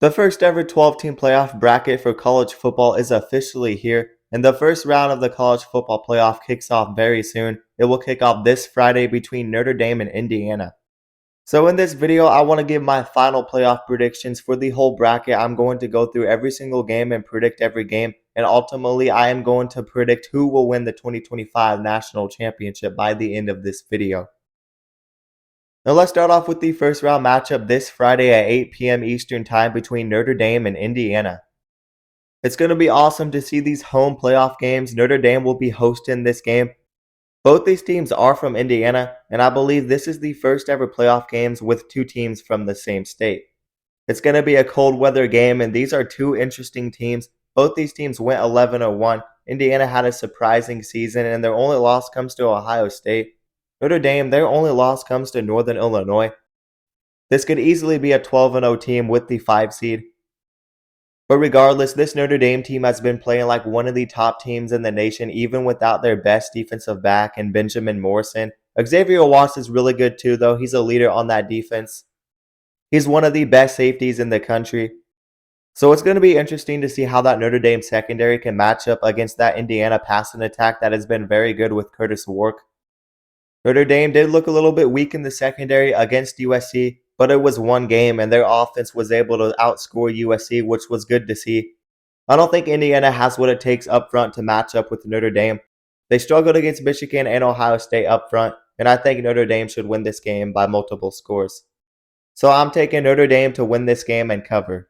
The first ever 12-team playoff bracket for college football is officially here, and the first round of the college football playoff kicks off very soon. It will kick off this Friday between Notre Dame and Indiana. So in this video, I want to give my final playoff predictions for the whole bracket. I'm going to go through every single game and predict every game, and ultimately I am going to predict who will win the 2025 national championship by the end of this video. Now let's start off with the first round matchup this Friday at 8 p.m. Eastern Time between Notre Dame and Indiana. It's going to be awesome to see these home playoff games. Notre Dame will be hosting this game. Both these teams are from Indiana, and I believe this is the first ever playoff games with two teams from the same state. It's going to be a cold weather game, and these are two interesting teams. Both these teams went 11-1. Indiana had a surprising season, and their only loss comes to Ohio State. Notre Dame, their only loss comes to Northern Illinois. This could easily be a 12-0 team with the 5 seed. But regardless, this Notre Dame team has been playing like one of the top teams in the nation, even without their best defensive back and Benjamin Morrison. Xavier Watts is really good too, though. He's a leader on that defense. He's one of the best safeties in the country. So it's going to be interesting to see how that Notre Dame secondary can match up against that Indiana passing attack that has been very good with Curtis Wark. Notre Dame did look a little bit weak in the secondary against USC, but it was one game and their offense was able to outscore USC, which was good to see. I don't think Indiana has what it takes up front to match up with Notre Dame. They struggled against Michigan and Ohio State up front, and I think Notre Dame should win this game by multiple scores. So I'm taking Notre Dame to win this game and cover.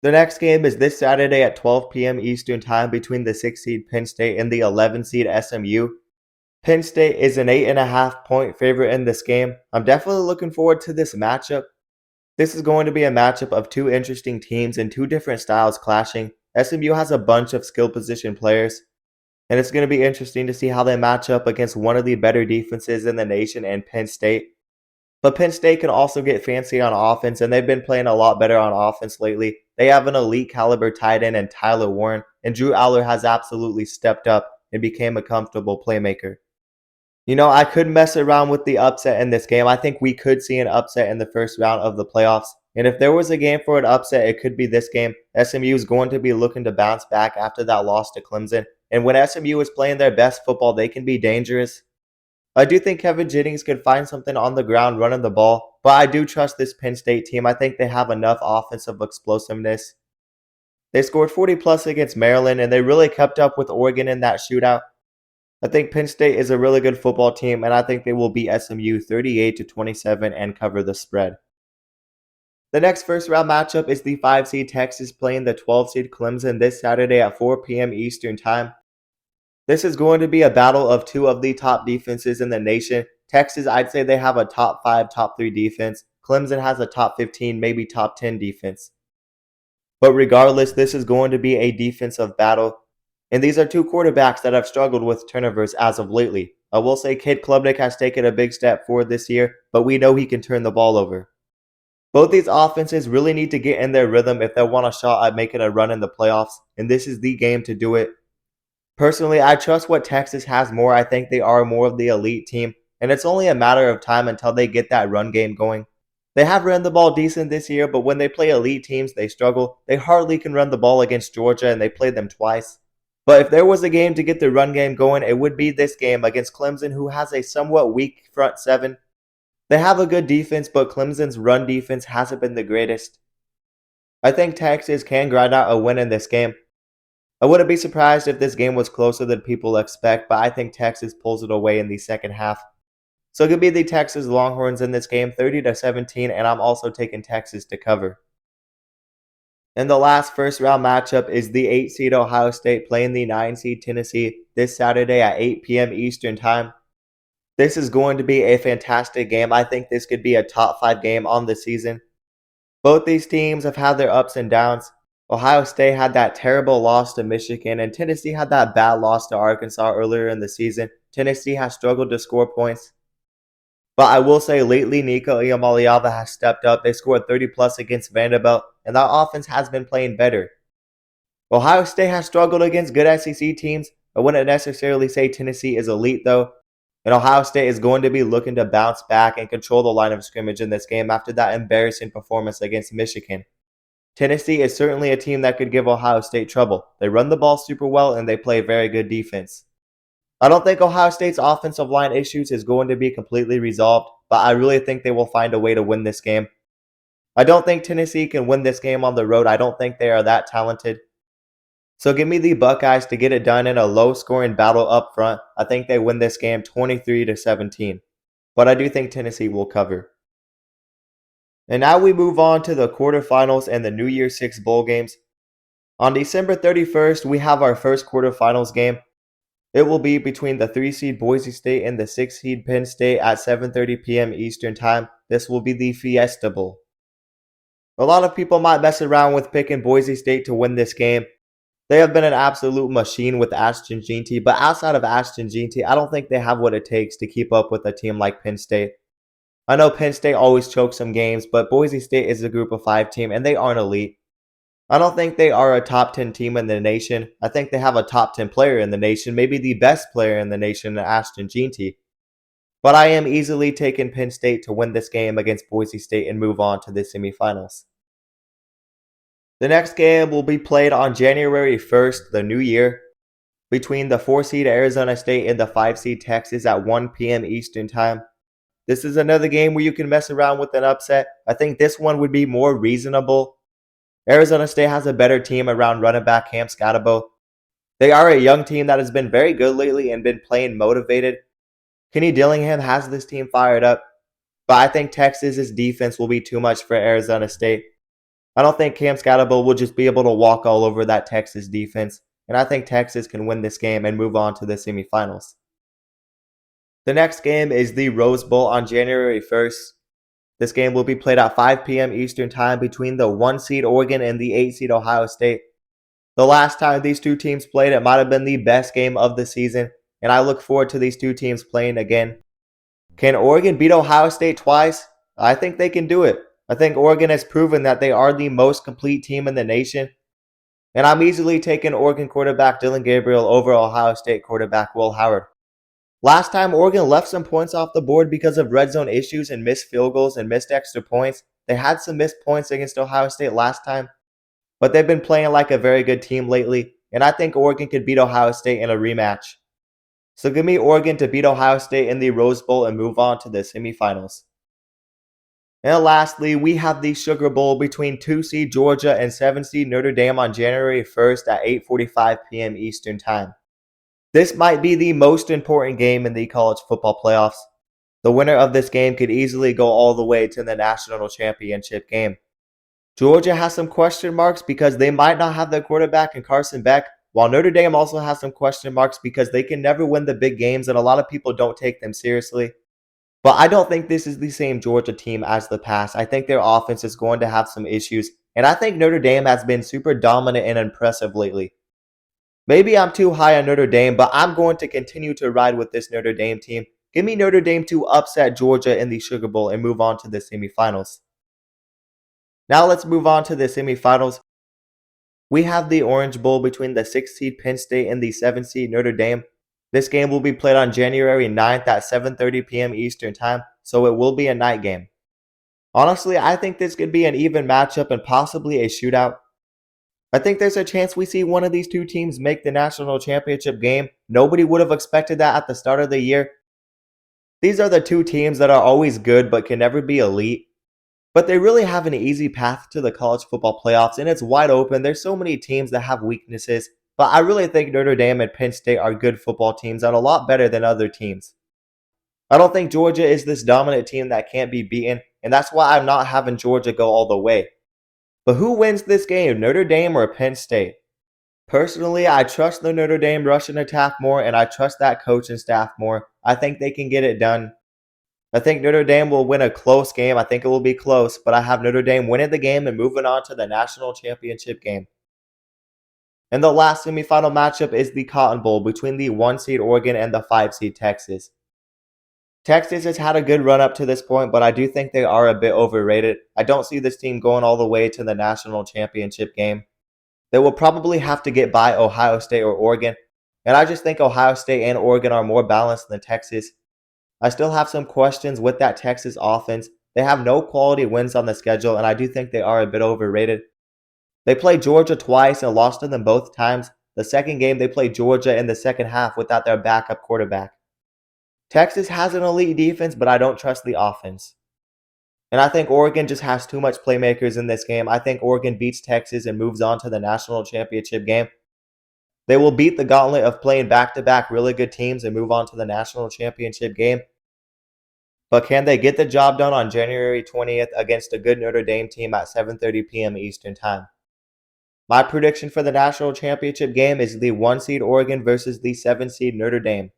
The next game is this Saturday at 12 p.m. Eastern Time between the 6 seed Penn State and the 11 seed SMU. Penn State is an 8.5 point favorite in this game. I'm definitely looking forward to this matchup. This is going to be a matchup of two interesting teams and two different styles clashing. SMU has a bunch of skill position players, and it's going to be interesting to see how they match up against one of the better defenses in the nation and Penn State. But Penn State can also get fancy on offense, and they've been playing a lot better on offense lately. They have an elite caliber tight end in Tyler Warren, and Drew Aller has absolutely stepped up and became a comfortable playmaker. You know, I could mess around with the upset in this game. I think we could see an upset in the first round of the playoffs. And if there was a game for an upset, it could be this game. SMU is going to be looking to bounce back after that loss to Clemson. And when SMU is playing their best football, they can be dangerous. I do think Kevin Jennings could find something on the ground running the ball, but I do trust this Penn State team. I think they have enough offensive explosiveness. They scored 40 plus against Maryland, and they really kept up with Oregon in that shootout. I think Penn State is a really good football team, and I think they will beat SMU 38-27 and cover the spread. The next first round matchup is the 5 seed Texas playing the 12 seed Clemson this Saturday at 4 p.m. Eastern Time. This is going to be a battle of two of the top defenses in the nation. Texas, I'd say they have a top 5, top 3 defense. Clemson has a top 15, maybe top 10 defense. But regardless, this is going to be a defensive battle. And these are two quarterbacks that have struggled with turnovers as of lately. I will say Cade Klubnik has taken a big step forward this year, but we know he can turn the ball over. Both these offenses really need to get in their rhythm if they want a shot at making a run in the playoffs, and this is the game to do it. Personally, I trust what Texas has more. I think they are more of the elite team, and it's only a matter of time until they get that run game going. They have run the ball decent this year, but when they play elite teams, they struggle. They hardly can run the ball against Georgia, and they played them twice. But if there was a game to get the run game going, it would be this game against Clemson, who has a somewhat weak front seven. They have a good defense, but Clemson's run defense hasn't been the greatest. I think Texas can grind out a win in this game. I wouldn't be surprised if this game was closer than people expect, but I think Texas pulls it away in the second half. So it could be the Texas Longhorns in this game, 30-17, and I'm also taking Texas to cover. And the last first round matchup is the 8 seed Ohio State playing the 9 seed Tennessee this Saturday at 8 p.m. Eastern Time. This is going to be a fantastic game. I think this could be a top 5 game on the season. Both these teams have had their ups and downs. Ohio State had that terrible loss to Michigan, and Tennessee had that bad loss to Arkansas earlier in the season. Tennessee has struggled to score points. But I will say lately, Nico Iamaleava has stepped up. They scored 30 plus against Vanderbilt, and that offense has been playing better. Ohio State has struggled against good SEC teams. I wouldn't necessarily say Tennessee is elite, though. And Ohio State is going to be looking to bounce back and control the line of scrimmage in this game after that embarrassing performance against Michigan. Tennessee is certainly a team that could give Ohio State trouble. They run the ball super well and they play very good defense. I don't think Ohio State's offensive line issues is going to be completely resolved, but I really think they will find a way to win this game. I don't think Tennessee can win this game on the road. I don't think they are that talented. So give me the Buckeyes to get it done in a low-scoring battle up front. I think they win this game 23-17. But I do think Tennessee will cover. And now we move on to the quarterfinals and the New Year's Six bowl games. On December 31st, we have our first quarterfinals game. It will be between the 3-seed Boise State and the 6-seed Penn State at 7:30 p.m. Eastern Time. This will be the Fiesta Bowl. A lot of people might mess around with picking Boise State to win this game. They have been an absolute machine with Ashton Jeanty, but outside of Ashton Jeanty, I don't think they have what it takes to keep up with a team like Penn State. I know Penn State always chokes some games, but Boise State is a group of 5 team and they aren't elite. I don't think they are a top 10 team in the nation. I think they have a top 10 player in the nation, maybe the best player in the nation, Ashton Jeanty. But I am easily taking Penn State to win this game against Boise State and move on to the semifinals. The next game will be played on January 1st, the new year, between the 4-seed Arizona State and the 5-seed Texas at 1 p.m. Eastern Time. This is another game where you can mess around with an upset. I think this one would be more reasonable. Arizona State has a better team around running back Cam Scatterbo. They are a young team that has been very good lately and been playing motivated. Kenny Dillingham has this team fired up, but I think Texas's defense will be too much for Arizona State. I don't think Cam Scatterbo will just be able to walk all over that Texas defense, and I think Texas can win this game and move on to the semifinals. The next game is the Rose Bowl on January 1st. This game will be played at 5 p.m. Eastern Time between the 1-seed Oregon and the 8-seed Ohio State. The last time these two teams played, it might have been the best game of the season, and I look forward to these two teams playing again. Can Oregon beat Ohio State twice? I think they can do it. I think Oregon has proven that they are the most complete team in the nation, and I'm easily taking Oregon quarterback Dillon Gabriel over Ohio State quarterback Will Howard. Last time, Oregon left some points off the board because of red zone issues and missed field goals and missed extra points. They had some missed points against Ohio State last time, but they've been playing like a very good team lately, and I think Oregon could beat Ohio State in a rematch. So give me Oregon to beat Ohio State in the Rose Bowl and move on to the semifinals. And lastly, we have the Sugar Bowl between 2-seed Georgia and 7-seed Notre Dame on January 1st at 8:45 p.m. Eastern Time. This might be the most important game in the college football playoffs. The winner of this game could easily go all the way to the national championship game. Georgia has some question marks because they might not have their quarterback in Carson Beck, while Notre Dame also has some question marks because they can never win the big games and a lot of people don't take them seriously. But I don't think this is the same Georgia team as the past. I think their offense is going to have some issues, and I think Notre Dame has been super dominant and impressive lately. Maybe I'm too high on Notre Dame, but I'm going to continue to ride with this Notre Dame team. Give me Notre Dame to upset Georgia in the Sugar Bowl and move on to the semifinals. Now let's move on to the semifinals. We have the Orange Bowl between the 6-seed Penn State and the 7-seed Notre Dame. This game will be played on January 9th at 7:30 p.m. Eastern Time, so it will be a night game. Honestly, I think this could be an even matchup and possibly a shootout. I think there's a chance we see one of these two teams make the national championship game. Nobody would have expected that at the start of the year. These are the two teams that are always good but can never be elite. But they really have an easy path to the college football playoffs, and it's wide open. There's so many teams that have weaknesses, but I really think Notre Dame and Penn State are good football teams and a lot better than other teams. I don't think Georgia is this dominant team that can't be beaten, and that's why I'm not having Georgia go all the way. But who wins this game, Notre Dame or Penn State? Personally, I trust the Notre Dame rushing attack more, and I trust that coaching staff more. I think they can get it done. I think Notre Dame will win a close game. I think it will be close, but I have Notre Dame winning the game and moving on to the national championship game. And the last semifinal matchup is the Cotton Bowl between the 1-seed Oregon and the 5-seed Texas. Texas has had a good run up to this point, but I do think they are a bit overrated. I don't see this team going all the way to the national championship game. They will probably have to get by Ohio State or Oregon, and I just think Ohio State and Oregon are more balanced than Texas. I still have some questions with that Texas offense. They have no quality wins on the schedule, and I do think they are a bit overrated. They played Georgia twice and lost to them both times. The second game, they played Georgia in the second half without their backup quarterback. Texas has an elite defense, but I don't trust the offense. And I think Oregon just has too much playmakers in this game. I think Oregon beats Texas and moves on to the national championship game. They will beat the gauntlet of playing back-to-back really good teams and move on to the national championship game. But can they get the job done on January 20th against a good Notre Dame team at 7:30 p.m. Eastern Time? My prediction for the national championship game is the 1 seed Oregon versus the 7 seed Notre Dame.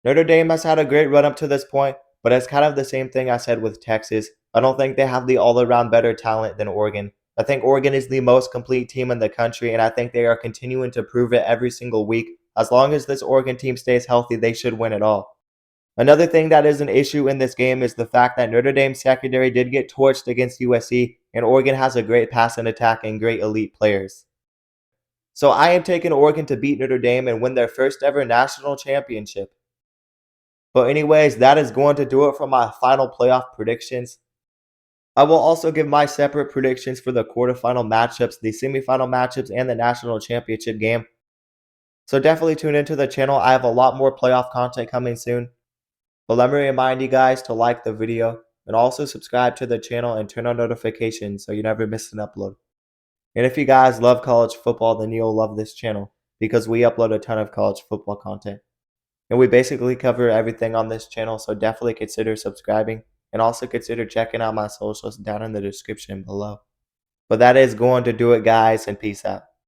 Notre Dame has had a great run up to this point, but it's kind of the same thing I said with Texas. I don't think they have the all-around better talent than Oregon. I think Oregon is the most complete team in the country, and I think they are continuing to prove it every single week. As long as this Oregon team stays healthy, they should win it all. Another thing that is an issue in this game is the fact that Notre Dame's secondary did get torched against USC, and Oregon has a great pass and attack and great elite players. So I am taking Oregon to beat Notre Dame and win their first ever national championship. But anyways, that is going to do it for my final playoff predictions. I will also give my separate predictions for the quarterfinal matchups, the semifinal matchups, and the national championship game. So definitely tune into the channel. I have a lot more playoff content coming soon. But let me remind you guys to like the video and also subscribe to the channel and turn on notifications so you never miss an upload. And if you guys love college football, then you'll love this channel because we upload a ton of college football content. And we basically cover everything on this channel, so definitely consider subscribing and also consider checking out my socials down in the description below. But that is going to do it, guys, and peace out.